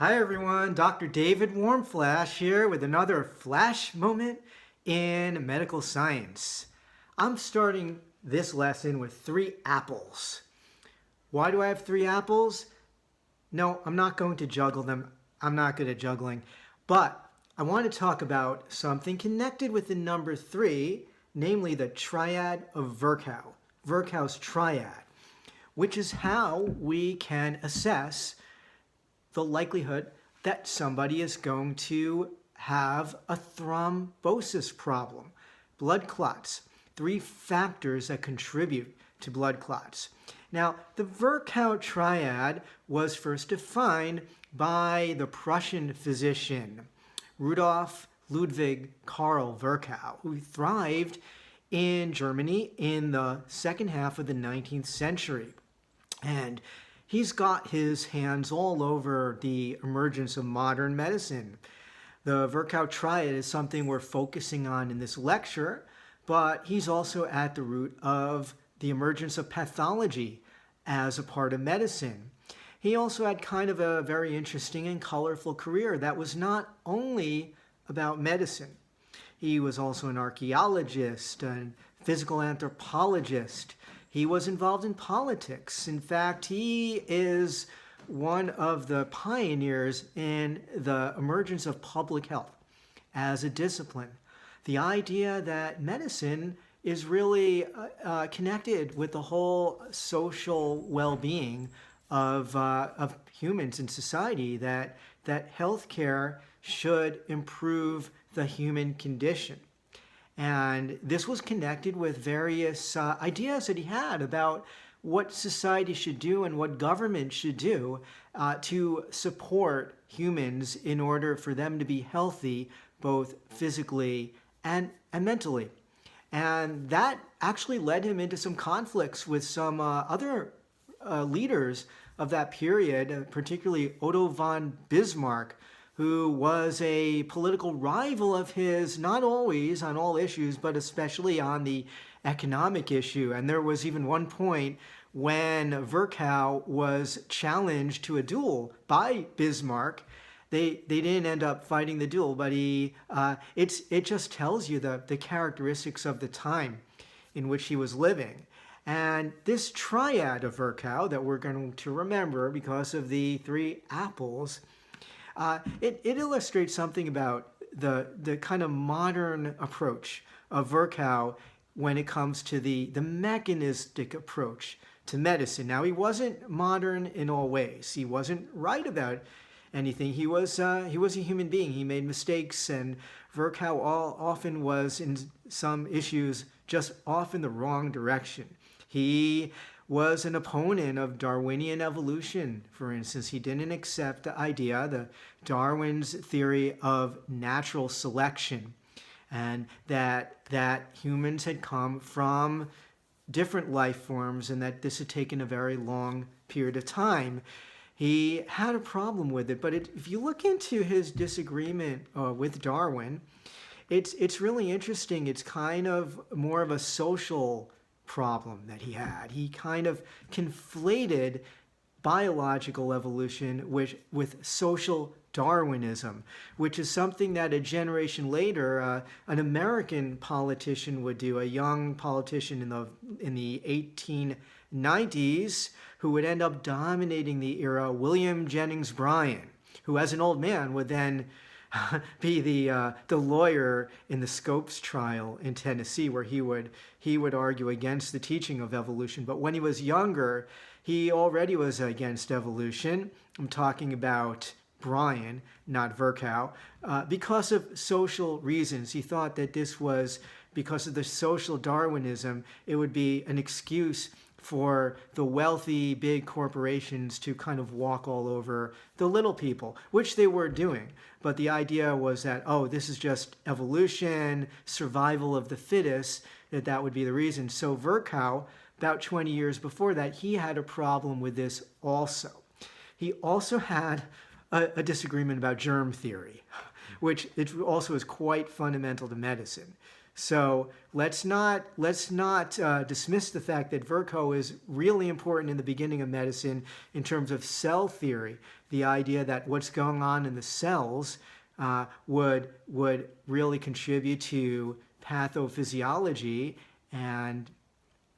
Hi everyone, Dr. David Warmflash here with another flash moment in medical science. I'm starting this lesson with 3 apples. Why do I have 3 apples? No, I'm not going to juggle them. I'm not good at juggling. But I want to talk about something connected with the number 3, namely the Triad of Virchow, Virchow's triad, which is how we can assess the likelihood that somebody is going to have a thrombosis problem, blood clots, 3 factors that contribute to blood clots. Now, the Virchow triad was first defined by the Prussian physician Rudolf Ludwig Carl Virchow, who thrived in Germany in the second half of the 19th century. And he's got his hands all over the emergence of modern medicine. The Virchow triad is something we're focusing on in this lecture, but he's also at the root of the emergence of pathology as a part of medicine. He also had kind of a very interesting and colorful career that was not only about medicine. He was also an archaeologist, a physical anthropologist. He was involved in politics. In fact, he is one of the pioneers in the emergence of public health as a discipline. The idea that medicine is really connected with the whole social well-being of humans in society, that healthcare should improve the human condition. And this was connected with various ideas that he had about what society should do and what government should do to support humans in order for them to be healthy, both physically and mentally. And that actually led him into some conflicts with some other leaders of that period, particularly Otto von Bismarck, who was a political rival of his, not always on all issues, but especially on the economic issue. And there was even one point when Virchow was challenged to a duel by Bismarck. They didn't end up fighting the duel, but it just tells you the characteristics of the time in which he was living. And this triad of Virchow that we're going to remember because of the 3 apples, it illustrates something about the kind of modern approach of Virchow when it comes to the mechanistic approach to medicine. Now, he wasn't modern in all ways. He wasn't right about anything. He was a human being. He made mistakes, and Virchow often was, in some issues, just off in the wrong direction. He was an opponent of Darwinian evolution, for instance. He didn't accept the idea, the Darwin's theory of natural selection, and that humans had come from different life forms and that this had taken a very long period of time. He had a problem with it, but if you look into his disagreement with Darwin, it's really interesting. It's kind of more of a social problem that he had. He kind of conflated biological evolution with social Darwinism, which is something that a generation later an American politician would do, a young politician in the 1890s who would end up dominating the era, William Jennings Bryan, who as an old man would then be the lawyer in the Scopes trial in Tennessee, where he would argue against the teaching of evolution. But when he was younger, he already was against evolution. I'm talking about Bryan, not Virchow, because of social reasons. He thought that this was because of the social Darwinism. It would be an excuse for the wealthy big corporations to kind of walk all over the little people, which they were doing. But the idea was that, oh, this is just evolution, survival of the fittest, that would be the reason. So Virchow, about 20 years before that, he had a problem with this also. He also had a disagreement about germ theory, which it also is quite fundamental to medicine. So let's not dismiss the fact that Virchow is really important in the beginning of medicine in terms of cell theory. The idea that what's going on in the cells would really contribute to pathophysiology and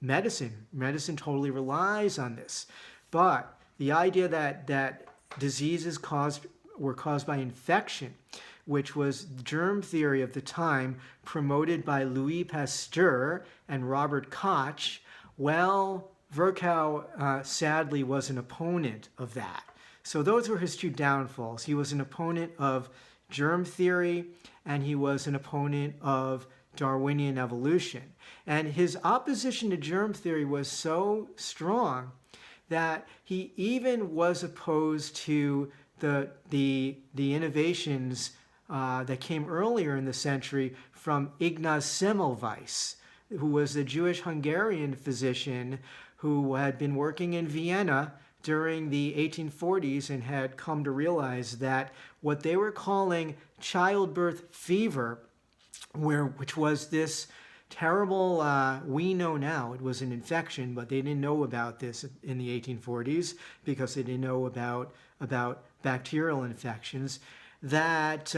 medicine. Medicine totally relies on this. But the idea that diseases were caused by infection, which was germ theory of the time promoted by Louis Pasteur and Robert Koch, well, Virchow sadly was an opponent of that. So those were his two downfalls. He was an opponent of germ theory, and he was an opponent of Darwinian evolution. And his opposition to germ theory was so strong that he even was opposed to the innovations that came earlier in the century from Ignaz Semmelweis, who was a Jewish-Hungarian physician who had been working in Vienna during the 1840s and had come to realize that what they were calling childbirth fever, which was this terrible, we know now it was an infection, but they didn't know about this in the 1840s because they didn't know about bacterial infections, that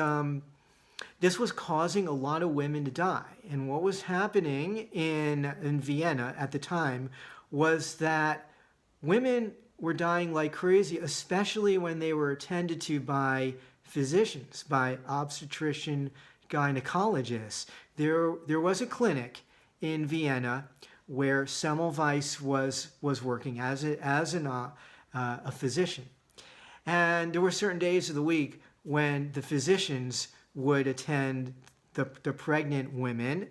this was causing a lot of women to die. And what was happening in Vienna at the time was that women were dying like crazy, especially when they were attended to by physicians, by obstetrician gynecologists. There was a clinic in Vienna where Semmelweis was working as a physician. And there were certain days of the week when the physicians would attend the pregnant women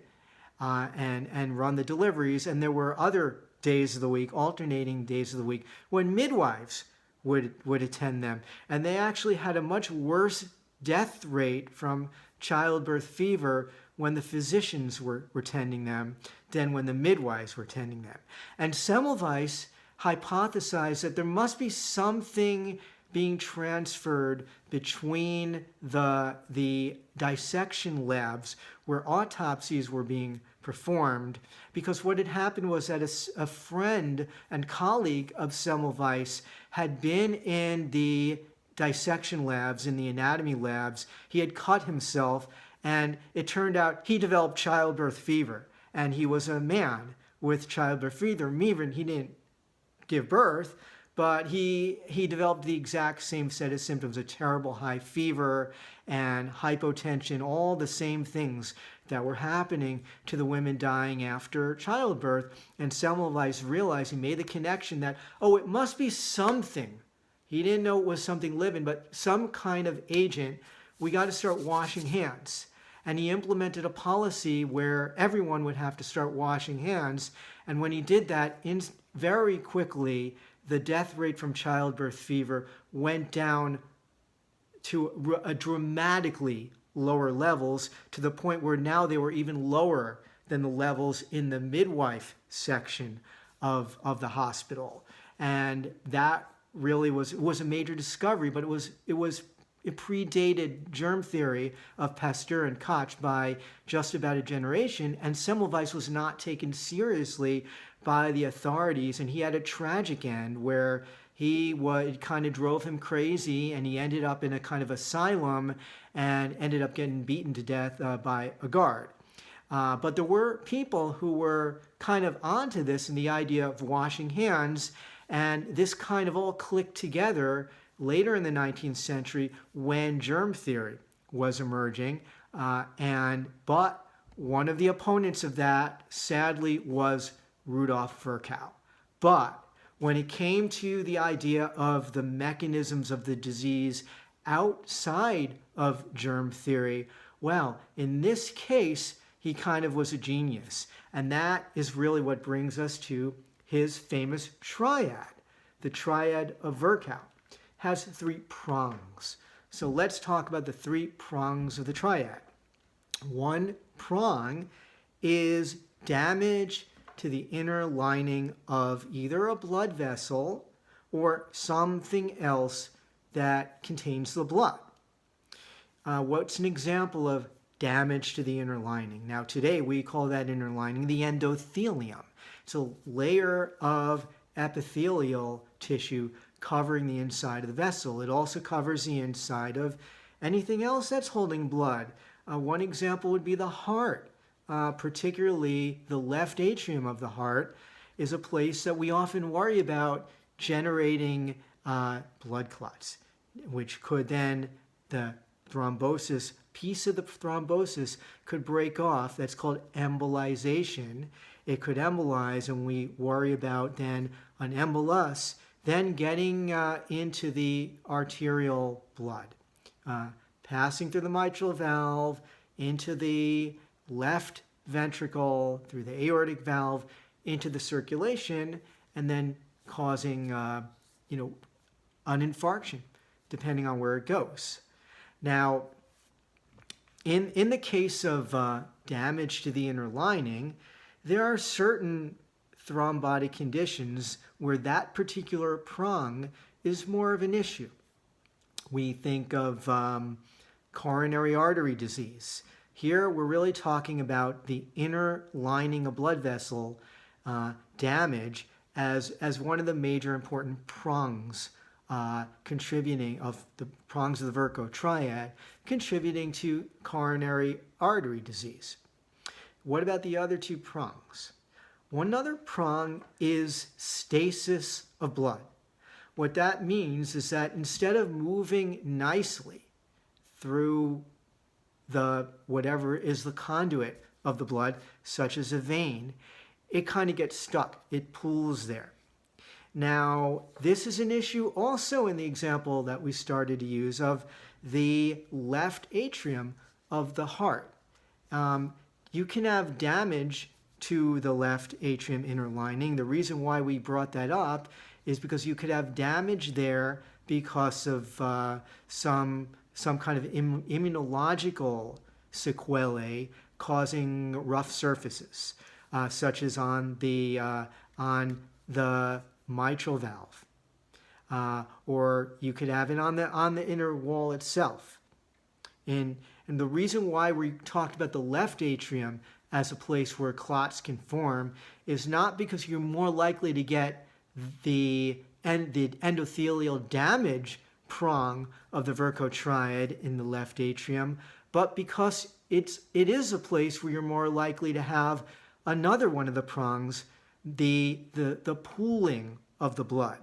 and run the deliveries, and there were other days of the week, alternating days of the week, when midwives would attend them. And they actually had a much worse death rate from childbirth fever when the physicians were tending them than when the midwives were tending them. And Semmelweis hypothesized that there must be something being transferred between the dissection labs where autopsies were being performed, because what had happened was that a friend and colleague of Semmelweis had been in the dissection labs, in the anatomy labs. He had cut himself, and it turned out he developed childbirth fever, and he was a man with childbirth fever. Even he didn't give birth, but he developed the exact same set of symptoms, a terrible high fever and hypotension, all the same things that were happening to the women dying after childbirth. And Semmelweis realized, he made the connection that, oh, it must be something. He didn't know it was something living, but some kind of agent. We got to start washing hands. And he implemented a policy where everyone would have to start washing hands. And when he did that, very quickly, the death rate from childbirth fever went down to a dramatically lower levels, to the point where now they were even lower than the levels in the midwife section of the hospital. And that really was a major discovery, but it predated germ theory of Pasteur and Koch by just about a generation, and Semmelweis was not taken seriously by the authorities, and he had a tragic end where it kind of drove him crazy, and he ended up in a kind of asylum and ended up getting beaten to death by a guard. But there were people who were kind of onto this and the idea of washing hands, and this kind of all clicked together later in the 19th century when germ theory was emerging. But one of the opponents of that, sadly, was Rudolf Virchow. But when it came to the idea of the mechanisms of the disease outside of germ theory, well, in this case, he kind of was a genius. And that is really what brings us to his famous triad. The Triad of Virchow has 3 prongs. So let's talk about the 3 prongs of the triad. One prong is damage to the inner lining of either a blood vessel or something else that contains the blood. What's an example of damage to the inner lining. Now today we call that inner lining the endothelium. It's a layer of epithelial tissue covering the inside of the vessel. It also covers the inside of anything else that's holding blood. One example would be the heart. Particularly the left atrium of the heart is a place that we often worry about generating blood clots, which could then, the thrombosis, piece of the thrombosis could break off. That's called embolization. It could embolize, and we worry about then an embolus, then getting into the arterial blood, passing through the mitral valve, into the left ventricle, through the aortic valve, into the circulation, and then causing, an infarction, depending on where it goes. Now, in the case of damage to the inner lining, there are certain thrombotic conditions where that particular prong is more of an issue. We think of coronary artery disease. Here we're really talking about the inner lining of blood vessel damage as one of the major important prongs contributing of the prongs of the Virchow triad, contributing to coronary artery disease. What about the other two prongs? One other prong is stasis of blood. What that means is that instead of moving nicely through the whatever is the conduit of the blood, such as a vein, it kind of gets stuck. It pools there. Now, this is an issue also in the example that we started to use of the left atrium of the heart. You can have damage to the left atrium inner lining. The reason why we brought that up is because you could have damage there because of some kind of immunological sequelae causing rough surfaces, such as on the mitral valve, or you could have it on the inner wall itself. And the reason why we talked about the left atrium as a place where clots can form is not because you're more likely to get the endothelial damage prong of the Virchow triad in the left atrium, but because it is a place where you're more likely to have another one of the prongs, the pooling of the blood,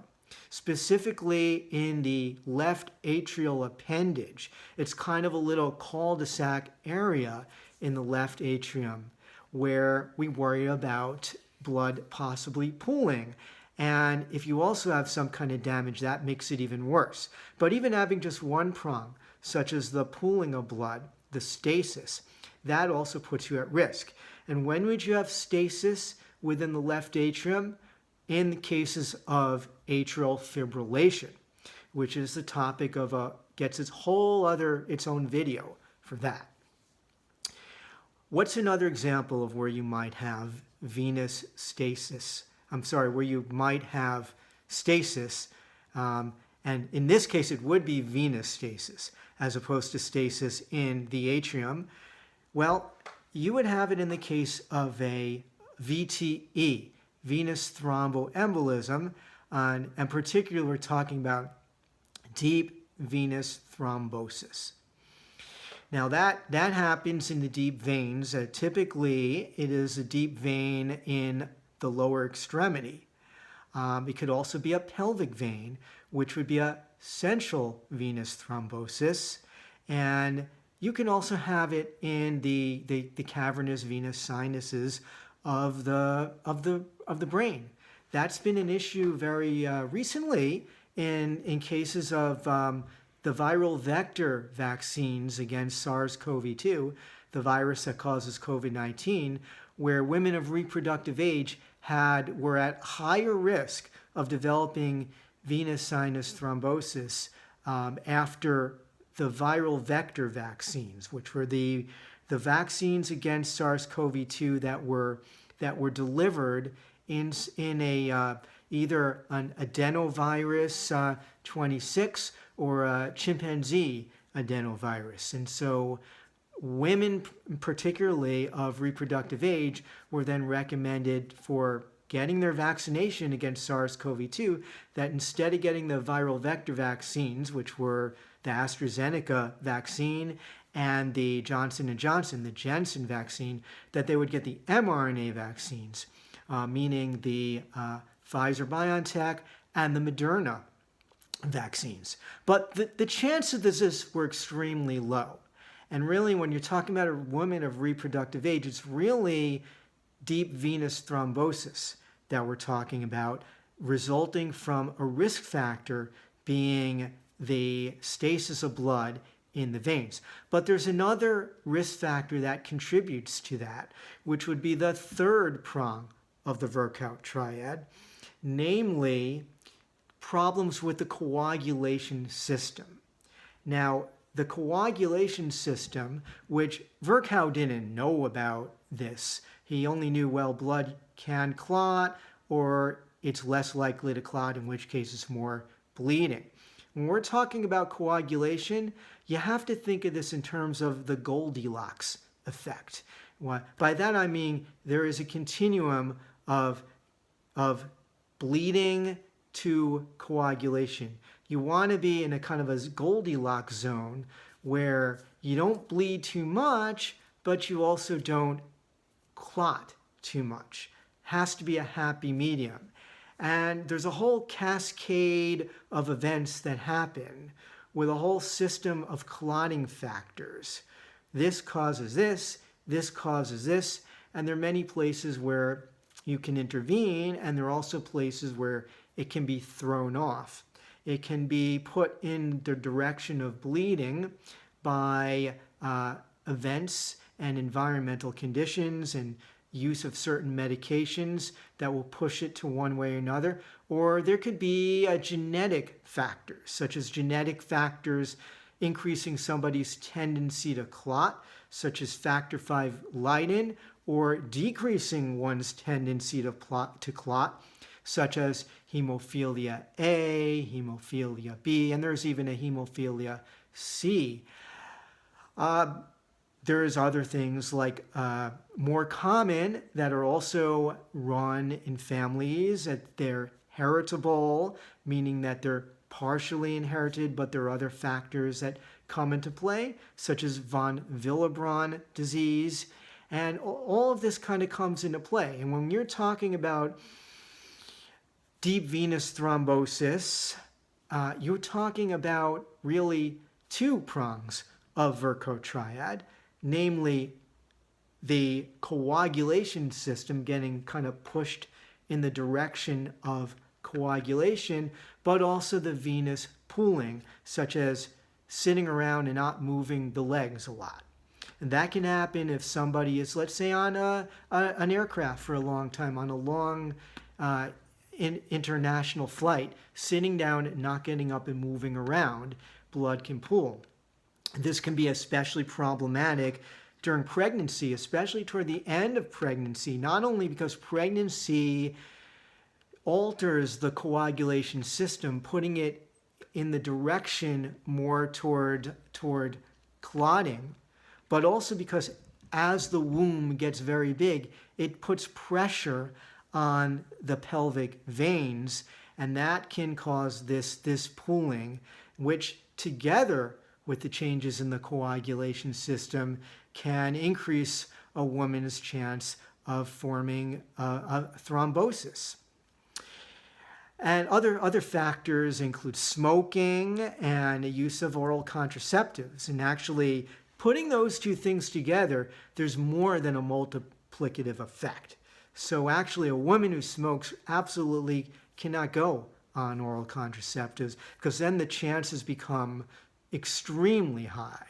specifically in the left atrial appendage. It's kind of a little cul-de-sac area in the left atrium where we worry about blood possibly pooling. And if you also have some kind of damage, that makes it even worse. But even having just one prong, such as the pooling of blood, the stasis, that also puts you at risk. And when would you have stasis within the left atrium? In the cases of atrial fibrillation, which is the topic of gets its own video for that. What's another example of where you might have venous stasis? Where you might have stasis, and in this case it would be venous stasis as opposed to stasis in the atrium. Well, you would have it in the case of a VTE, venous thromboembolism, and particularly we're talking about deep venous thrombosis. Now that happens in the deep veins. Typically, it is a deep vein in the lower extremity. It could also be a pelvic vein, which would be a central venous thrombosis, and you can also have it in the cavernous venous sinuses of the brain. That's been an issue very recently in cases of the viral vector vaccines against SARS-CoV-2, the virus that causes COVID-19, where women of reproductive age were at higher risk of developing venous sinus thrombosis after the viral vector vaccines, which were the vaccines against SARS-CoV-2 that were delivered in a either an adenovirus 26 or a chimpanzee adenovirus. And so women, particularly of reproductive age, were then recommended for getting their vaccination against SARS-CoV-2, that instead of getting the viral vector vaccines, which were the AstraZeneca vaccine and the Johnson & Johnson, the Janssen vaccine, that they would get the mRNA vaccines, meaning the Pfizer-BioNTech and the Moderna vaccines. But the chances of this were extremely low. And really, when you're talking about a woman of reproductive age, it's really deep venous thrombosis that we're talking about, resulting from a risk factor being the stasis of blood in the veins. But there's another risk factor that contributes to that, which would be the third prong of the Virchow triad, namely problems with the coagulation system. Now, the coagulation system, which Virchow didn't know about this. He only knew, well, blood can clot, or it's less likely to clot, in which case it's more bleeding. When we're talking about coagulation, you have to think of this in terms of the Goldilocks effect. By that I mean there is a continuum of bleeding to coagulation. You want to be in a kind of a Goldilocks zone where you don't bleed too much, but you also don't clot too much. Has to be a happy medium. And there's a whole cascade of events that happen with a whole system of clotting factors. This causes this causes this, and there are many places where you can intervene, and there are also places where it can be thrown off. It can be put in the direction of bleeding by events and environmental conditions and use of certain medications that will push it to one way or another. Or there could be genetic factors, such as genetic factors increasing somebody's tendency to clot, such as factor V Leiden, or decreasing one's tendency to clot, such as hemophilia A, hemophilia B, and there's even a hemophilia C. There's other things like more common that are also run in families, that they're heritable, meaning that they're partially inherited, but there are other factors that come into play, such as von Willebrand disease. And all of this kind of comes into play. And when you're talking about deep venous thrombosis, you're talking about really two prongs of Virchow triad, namely the coagulation system getting kind of pushed in the direction of coagulation, but also the venous pooling, such as sitting around and not moving the legs a lot. And that can happen if somebody is, let's say, on an aircraft for a long time, on a long international flight, sitting down and not getting up and moving around, blood can pool. This can be especially problematic during pregnancy, especially toward the end of pregnancy, not only because pregnancy alters the coagulation system, putting it in the direction more toward clotting, but also because as the womb gets very big, it puts pressure on the pelvic veins, and that can cause this pooling, which together with the changes in the coagulation system can increase a woman's chance of forming a thrombosis. And other factors include smoking and the use of oral contraceptives. And actually, putting those two things together, there's more than a multiplicative effect. So actually, a woman who smokes absolutely cannot go on oral contraceptives, because then the chances become extremely high.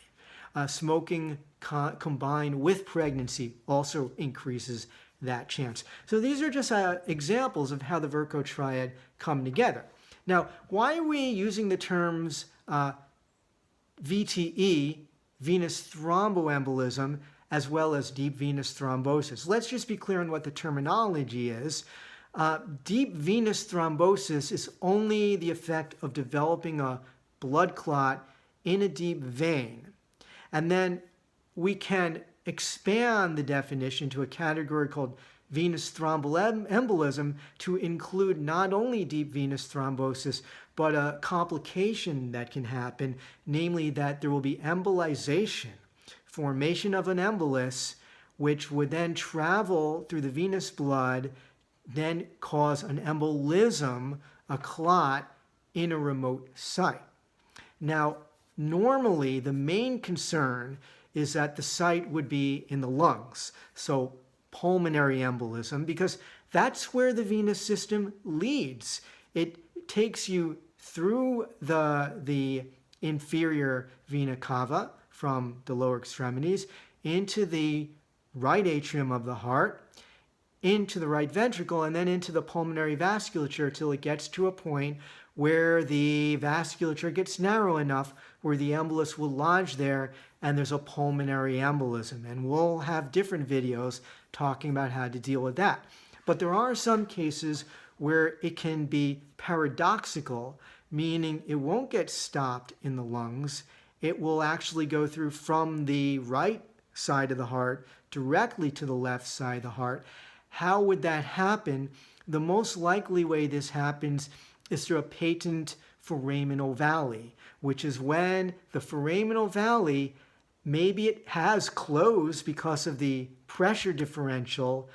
Smoking combined with pregnancy also increases that chance. So these are just examples of how the Virchow triad come together. Now, why are we using the terms VTE, venous thromboembolism, as well as deep venous thrombosis? Let's just be clear on what the terminology is. Deep venous thrombosis is only the effect of developing a blood clot in a deep vein. And then we can expand the definition to a category called venous thromboembolism to include not only deep venous thrombosis, but a complication that can happen, namely that there will be embolization, formation of an embolus, which would then travel through the venous blood, then cause an embolism, a clot, in a remote site. Now, normally the main concern is that the site would be in the lungs, so pulmonary embolism, because that's where the venous system leads. It takes you through the inferior vena cava from the lower extremities into the right atrium of the heart, into the right ventricle, and then into the pulmonary vasculature till it gets to a point where the vasculature gets narrow enough where the embolus will lodge there and there's a pulmonary embolism. And we'll have different videos talking about how to deal with that. But there are some cases where it can be paradoxical, meaning it won't get stopped in the lungs. It will actually go through from the right side of the heart directly to the left side of the heart. How would that happen? The most likely way this happens is through a patent foraminal valley, which is when the foraminal valley, maybe it has closed because of the pressure differential.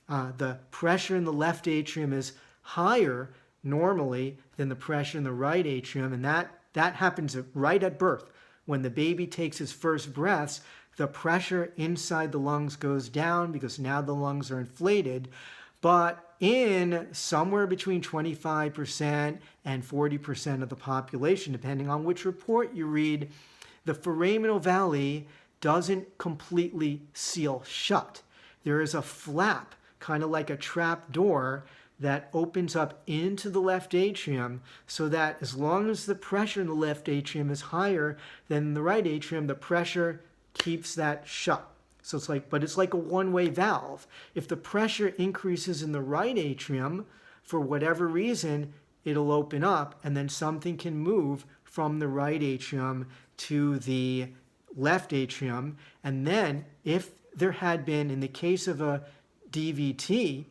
The pressure in the left atrium is higher normally than the pressure in the right atrium, and that happens right at birth. When the baby takes his first breaths, the pressure inside the lungs goes down because now the lungs are inflated. But in somewhere between 25% and 40% of the population, depending on which report you read, the foraminal valley doesn't completely seal shut. There is a flap, kind of like a trap door, that opens up into the left atrium so that as long as the pressure in the left atrium is higher than the right atrium, the pressure keeps that shut. So it's like a one-way valve. If the pressure increases in the right atrium, for whatever reason, it'll open up and then something can move from the right atrium to the left atrium. And then if there had been, in the case of a DVT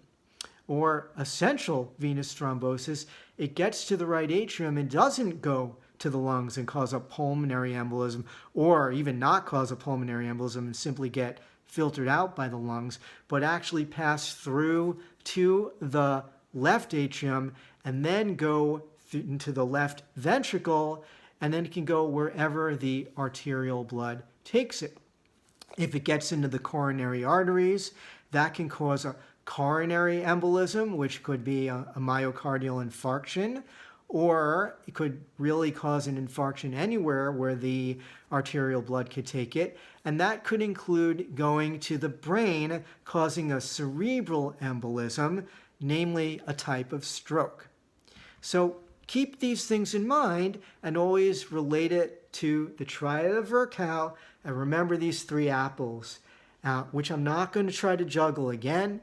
or essential venous thrombosis, it gets to the right atrium and doesn't go to the lungs and cause a pulmonary embolism, or even not cause a pulmonary embolism and simply get filtered out by the lungs, but actually pass through to the left atrium and then go into the left ventricle, and then it can go wherever the arterial blood takes it. If it gets into the coronary arteries, that can cause a coronary embolism, which could be a myocardial infarction, or it could really cause an infarction anywhere where the arterial blood could take it. And that could include going to the brain, causing a cerebral embolism, namely a type of stroke. So keep these things in mind and always relate it to the Triad of Virchow. And remember these three apples, which I'm not going to try to juggle again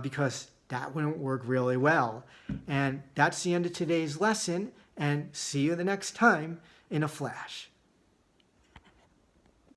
because that wouldn't work really well. And that's the end of today's lesson, and see you the next time in a flash.